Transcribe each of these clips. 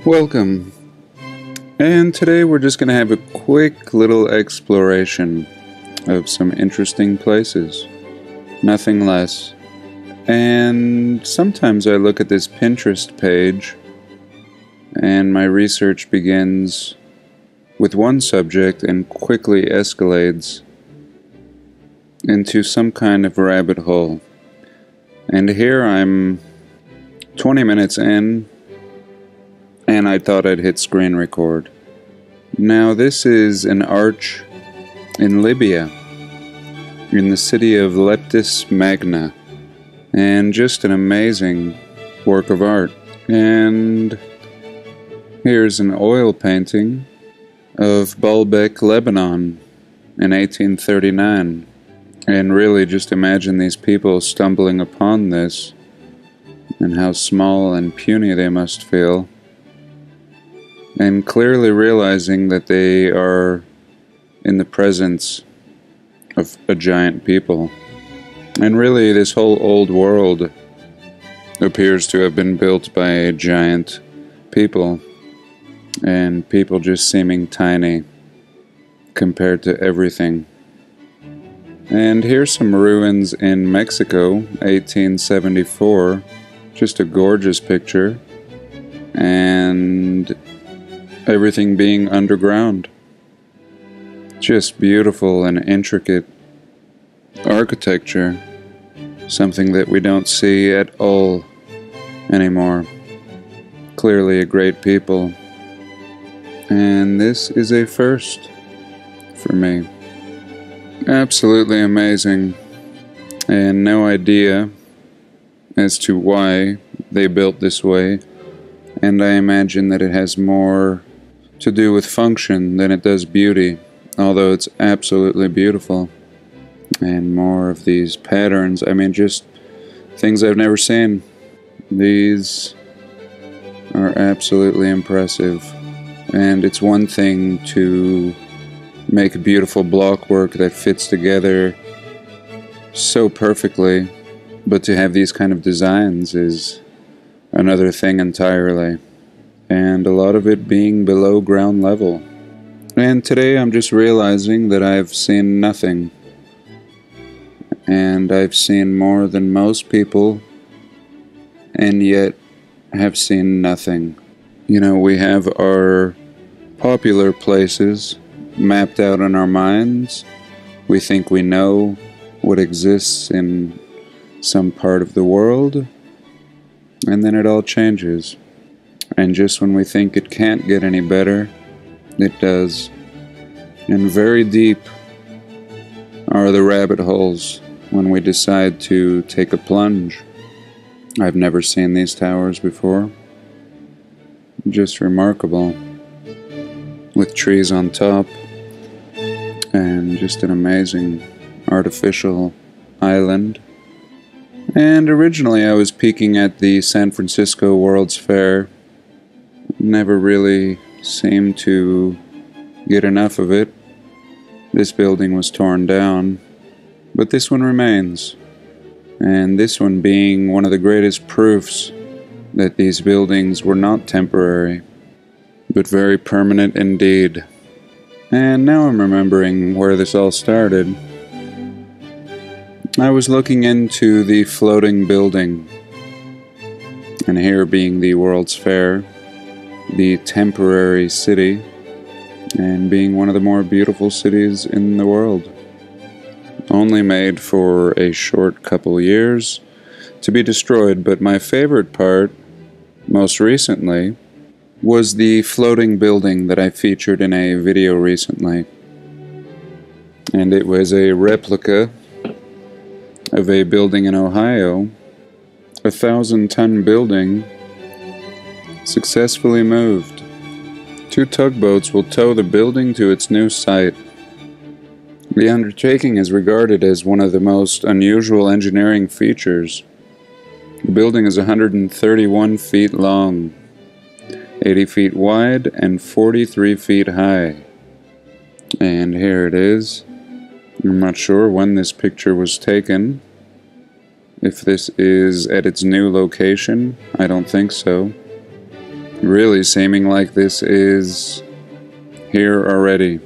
Welcome, and today we're just going to have a quick little exploration of some interesting places. Nothing less. And sometimes I look at this Pinterest page and my research begins with one subject and quickly escalates into some kind of rabbit hole. And here I'm 20 minutes in, and I thought I'd hit screen record. Now this is an arch in Libya, in the city of Leptis Magna, and just an amazing work of art. And here's an oil painting of Baalbek, Lebanon in 1839. And really just imagine these people stumbling upon this and how small and puny they must feel, and clearly realizing that they are in the presence of a giant people. And really this whole old world appears to have been built by giant people, and people just seeming tiny compared to everything. And here's some ruins in Mexico, 1874. Just a gorgeous picture. And everything being underground. Just beautiful and intricate architecture. Something that we don't see at all anymore. Clearly a great people. And this is a first for me. Absolutely amazing, and no idea as to why they built this way, and I imagine that it has more to do with function than it does beauty, although it's absolutely beautiful. And more of these patterns, I mean, just things I've never seen. These are absolutely impressive, and it's one thing to make a beautiful block work that fits together so perfectly, but to have these kind of designs is another thing entirely, and a lot of it being below ground level. And today I'm just realizing that I've seen nothing, and I've seen more than most people, and yet have seen nothing. You know, we have our popular places mapped out in our minds. We think we know what exists in some part of the world, and then it all changes. And just when we think it can't get any better, it does. And very deep are the rabbit holes when we decide to take a plunge. I've never seen these towers before. Just remarkable. With trees on top, and just an amazing artificial island. And originally I was peeking at the San Francisco World's Fair. Never really seemed to get enough of it. This building was torn down, but this one remains. And this one being one of the greatest proofs that these buildings were not temporary, but very permanent indeed. And now I'm remembering where this all started. I was looking into the floating building, and here being the World's Fair, the temporary city, and being one of the more beautiful cities in the world. Only made for a short couple years to be destroyed, but my favorite part, most recently, was the floating building that I featured in a video recently. And it was a replica of a building in Ohio, a 1,000-ton building, successfully moved. 2 tugboats will tow the building to its new site. The undertaking is regarded as one of the most unusual engineering features. The building is 131 feet long, 80 feet wide, and 43 feet high. And here it is. I'm not sure when this picture was taken. If this is at its new location, I don't think so. really seeming like this is here already.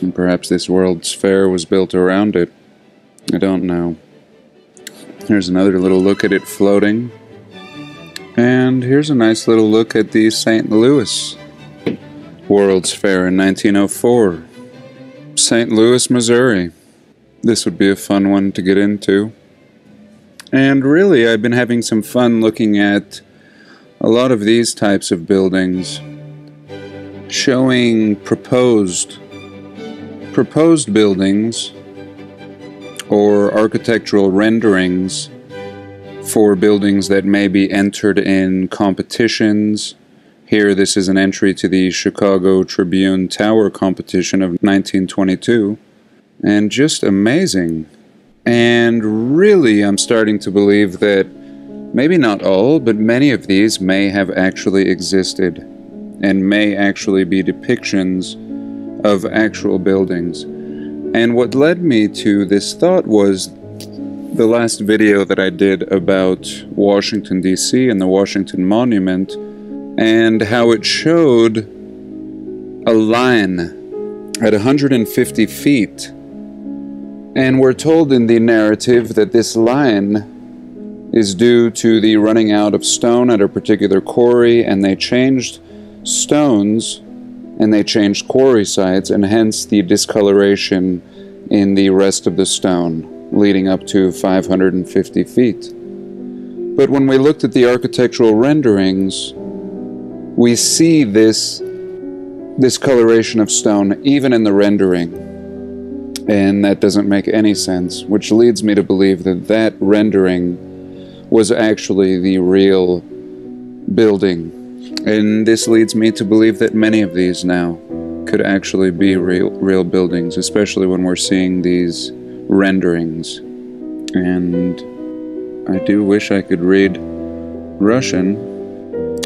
And perhaps this World's Fair was built around it. I don't know. Here's another little look at it floating. And here's a nice little look at the St. Louis World's Fair in 1904. St. Louis, Missouri. This would be a fun one to get into. And really, I've been having some fun looking at a lot of these types of buildings, showing proposed buildings or architectural renderings for buildings that may be entered in competitions. Here, this is an entry to the Chicago Tribune Tower competition of 1922, and just amazing. And really, I'm starting to believe that maybe not all, but many of these may have actually existed and may actually be depictions of actual buildings. And what led me to this thought was the last video that I did about Washington, D.C. and the Washington Monument, and how it showed a line at 150 feet. And we're told in the narrative that this line is due to the running out of stone at a particular quarry, and they changed stones and they changed quarry sites, and hence the discoloration in the rest of the stone, leading up to 550 feet. But when we looked at the architectural renderings, we see this coloration of stone even in the rendering, and that doesn't make any sense, which leads me to believe that that rendering was actually the real building. And this leads me to believe that many of these now could actually be real buildings, especially when we're seeing these renderings. And I do wish I could read Russian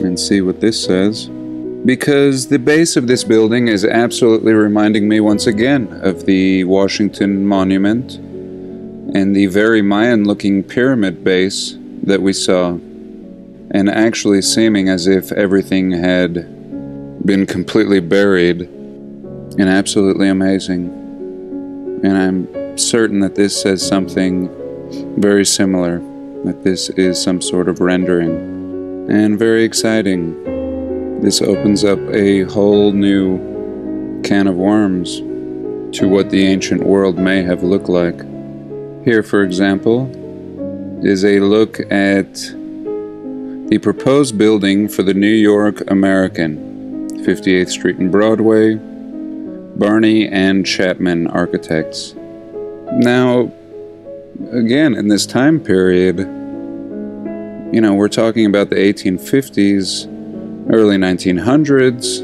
and see what this says, because the base of this building is absolutely reminding me once again of the Washington Monument and the very Mayan-looking pyramid base that we saw, and actually seeming as if everything had been completely buried, and absolutely amazing. And I'm certain that this says something very similar, that this is some sort of rendering, and very exciting. This opens up a whole new can of worms to what the ancient world may have looked like. Here, for example, is a look at the proposed building for the New York American, 58th Street and Broadway, Barney and Chapman Architects. Now, again, in this time period, you know, we're talking about the 1850s, early 1900s,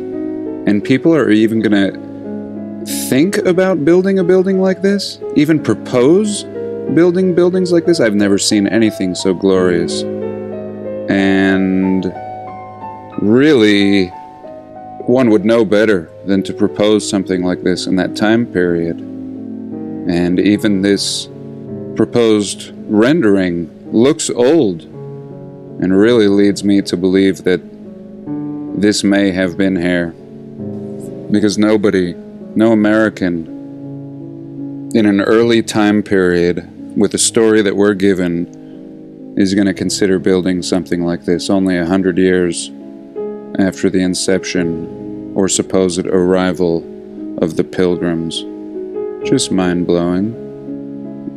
and people are even going to think about building a building like this? Even propose building buildings like this? I've never seen anything so glorious. And really, one would know better than to propose something like this in that time period. And even this proposed rendering looks old, and really leads me to believe that this may have been here. Because nobody, no American, in an early time period, with the story that we're given, is going to consider building something like this only 100 years after the inception or supposed arrival of the Pilgrims. Just mind-blowing.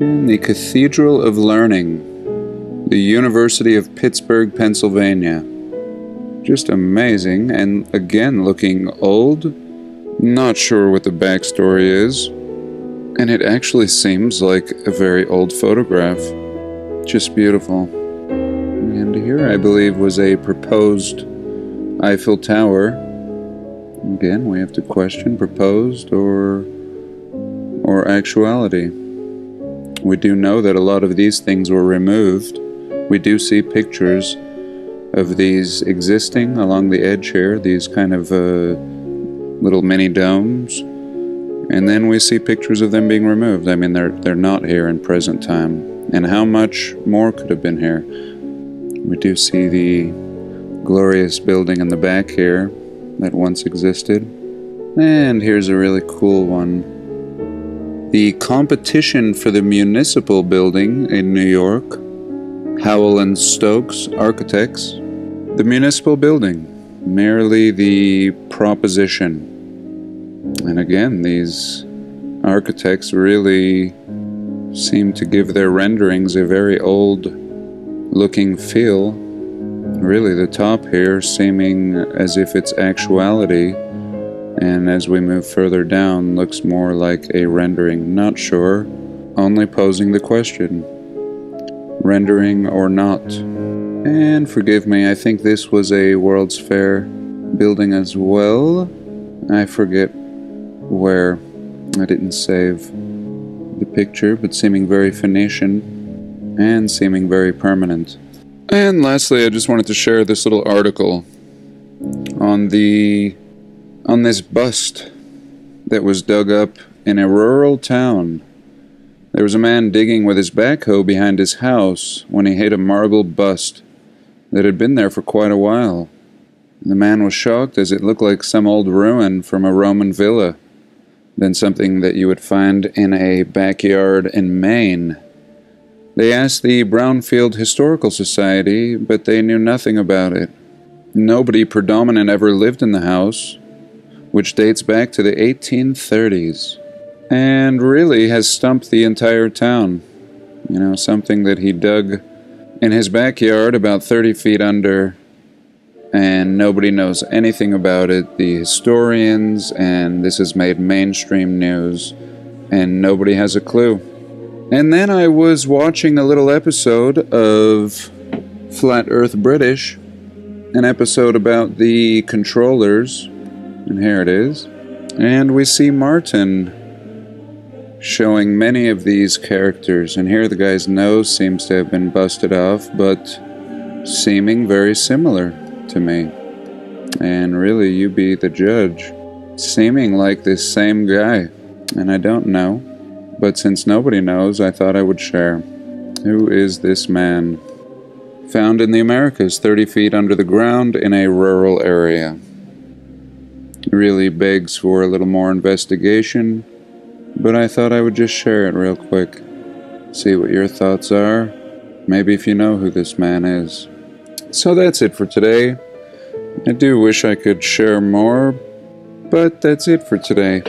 In the Cathedral of Learning, the University of Pittsburgh, Pennsylvania. Just amazing, and again looking old. Not sure what the backstory is, and it actually seems like a very old photograph. Just beautiful. And here, I believe, was a proposed Eiffel Tower. Again, we have to question proposed or actuality. We do know that a lot of these things were removed. We do see pictures of these existing along the edge here, these kind of little mini domes, and then we see pictures of them being removed. I mean, they're not here in present time. And how much more could have been here? We do see the glorious building in the back here that once existed. And here's a really cool one. The competition for the municipal building in New York, Howell and Stokes Architects. The municipal building, merely the proposition. And again, these architects really seem to give their renderings a very old looking feel. Really, the top here seeming as if it's actuality, and as we move further down, looks more like a rendering. Not sure, only posing the question. Rendering or not. And forgive me, I think this was a World's Fair building as well. I forget where. I didn't save the picture, but seeming very Phoenician and seeming very permanent. And lastly, I just wanted to share this little article on this bust that was dug up in a rural town. There was a man digging with his backhoe behind his house when he hit a marble bust that had been there for quite a while. The man was shocked as it looked like some old ruin from a Roman villa, than something that you would find in a backyard in Maine. They asked the Brownfield Historical Society, but they knew nothing about it. Nobody predominant ever lived in the house, which dates back to the 1830s, and really has stumped the entire town. You know, something that he dug in his backyard about 30 feet under, and nobody knows anything about it. The historians, and this has made mainstream news, and nobody has a clue. And then I was watching a little episode of Flat Earth British, an episode about the controllers, and here it is. And we see Martin showing many of these characters, and here the guy's nose seems to have been busted off, but seeming very similar to me. And really, you be the judge. Seeming like this same guy, and I don't know, but since nobody knows, I thought I would share. Who is this man? Found in the Americas, 30 feet under the ground in a rural area. Really begs for a little more investigation, but I thought I would just share it real quick. See what your thoughts are. Maybe if you know who this man is. So that's it for today. I do wish I could share more, but that's it for today.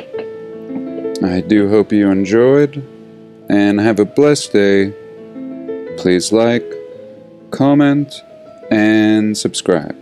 I do hope you enjoyed, and have a blessed day. Please like, comment, and subscribe.